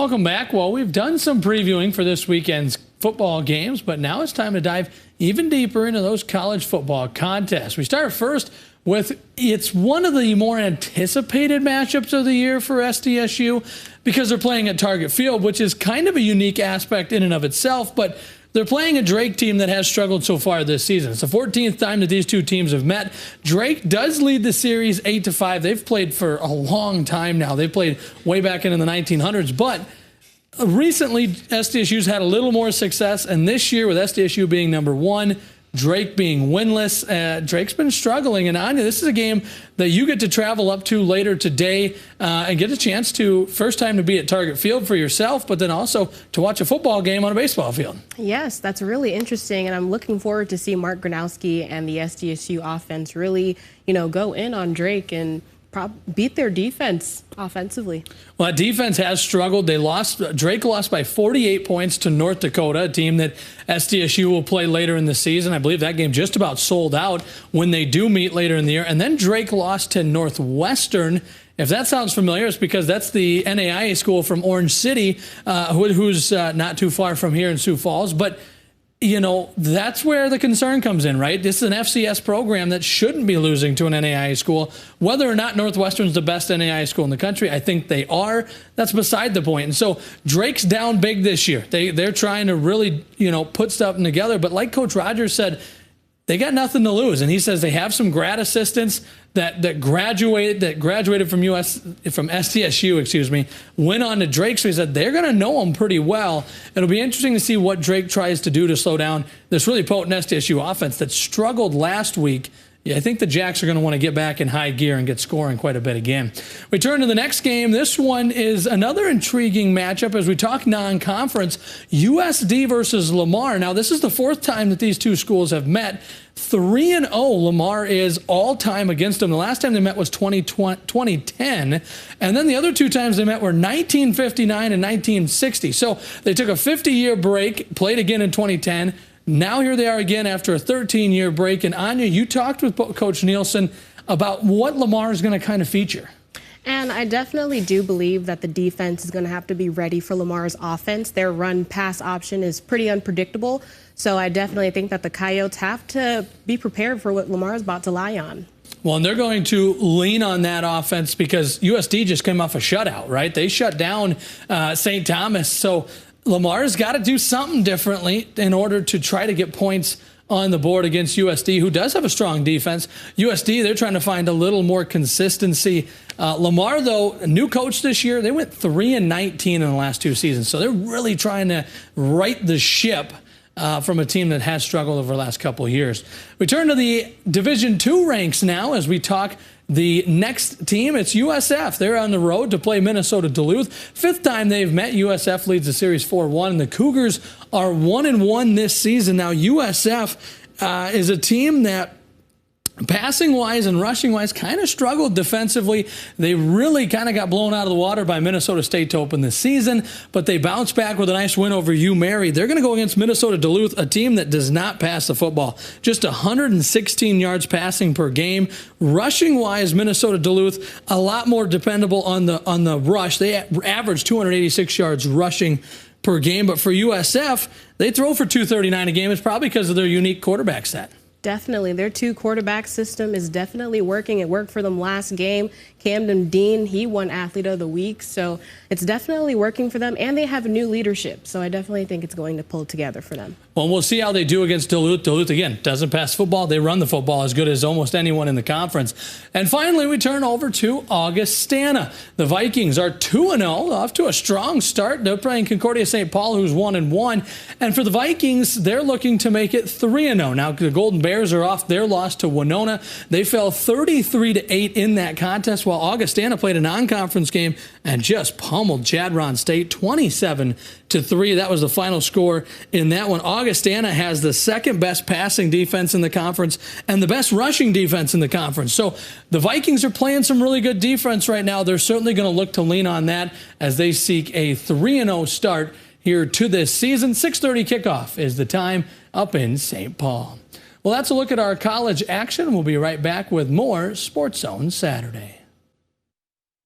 Welcome back. Well, we've done some previewing for this weekend's football games, but now it's time to dive even deeper into those college football contests. We start first with it's one of the more anticipated matchups of the year for SDSU because they're playing at Target Field, which is kind of a unique aspect in and of itself, but they're playing a Drake team that has struggled so far this season. It's the 14th time that these two teams have met. Drake does lead the series 8-5. They've played for a long time now. They played way back in the 1900s, but recently SDSU's had a little more success, and this year with SDSU being number one, Drake being winless, Drake's been struggling. And Anya, this is a game that you get to travel up to later today and get a chance to, first time to be at Target Field for yourself, but then also to watch a football game on a baseball field. Yes, that's really interesting, and I'm looking forward to see Mark Gronowski and the SDSU offense really, go in on Drake and beat their defense offensively. Well, that defense has struggled. Drake lost by 48 points to North Dakota, a team that SDSU will play later in the season. I believe that game just about sold out when they do meet later in the year. And then Drake lost to Northwestern. If that sounds familiar, it's because that's the NAIA school from Orange City, who's not too far from here in Sioux Falls. But that's where the concern comes in, right? This is an FCS program that shouldn't be losing to an NAIA school. Whether or not Northwestern's the best NAIA school in the country, I think they are. That's beside the point. And so Drake's down big this year. They're trying to really, put stuff together. But like Coach Rogers said, they got nothing to lose. And he says they have some grad assistants that graduated from SDSU, went on to Drake. So he said they're going to know them pretty well. It'll be interesting to see what Drake tries to do to slow down this really potent SDSU offense that struggled last week. Yeah, I think the Jacks are going to want to get back in high gear and get scoring quite a bit again. We turn to the next game. This one is another intriguing matchup as we talk non-conference. USD versus Lamar. Now, this is the fourth time that these two schools have met. 3-0 Lamar is all-time against them. The last time they met was 2010. And then the other two times they met were 1959 and 1960. So they took a 50-year break, played again in 2010. Now here they are again after a 13-year break. And Anya, you talked with Coach Nielsen about what Lamar is going to kind of feature. And I definitely do believe that the defense is going to have to be ready for Lamar's offense. Their run-pass option is pretty unpredictable. So I definitely think that the Coyotes have to be prepared for what Lamar is about to lie on. Well, and they're going to lean on that offense because USD just came off a shutout, right? They shut down St. Thomas. So Lamar's got to do something differently in order to try to get points on the board against USD, who does have a strong defense. USD, they're trying to find a little more consistency. Lamar, though, a new coach this year, they went 3-19 in the last two seasons. So they're really trying to right the ship from a team that has struggled over the last couple of years. We turn to the Division II ranks now as we talk the next team. It's USF. They're on the road to play Minnesota Duluth. Fifth time they've met. USF leads the series 4-1. And the Cougars are 1-1 this season. Now, USF is a team that passing-wise and rushing-wise kind of struggled defensively. They really kind of got blown out of the water by Minnesota State to open this season, but they bounced back with a nice win over UMary. They're going to go against Minnesota Duluth, a team that does not pass the football. Just 116 yards passing per game. Rushing-wise, Minnesota Duluth, a lot more dependable on the rush. They average 286 yards rushing per game, but for USF, they throw for 239 a game. It's probably because of their unique quarterback set. Definitely. Their two-quarterback system is definitely working. It worked for them last game. Camden Dean, he won Athlete of the Week. So it's definitely working for them. And they have new leadership. So I definitely think it's going to pull together for them. Well, we'll see how they do against Duluth. Duluth, again, doesn't pass football. They run the football as good as almost anyone in the conference. And finally, we turn over to Augustana. The Vikings are 2-0, off to a strong start. They're playing Concordia St. Paul, who's 1-1. And for the Vikings, they're looking to make it 3-0. Now, the Golden Bears are off their loss to Winona. They fell 33-8 in that contest, while Augustana played a non-conference game and just pummeled Chadron State 27-3. That was the final score in that one. Augustana has the second best passing defense in the conference and the best rushing defense in the conference. So the Vikings are playing some really good defense right now. They're certainly going to look to lean on that as they seek a 3-0 start here to this season. 6:30 kickoff is the time up in St. Paul. Well, that's a look at our college action. We'll be right back with more Sports Zone Saturday.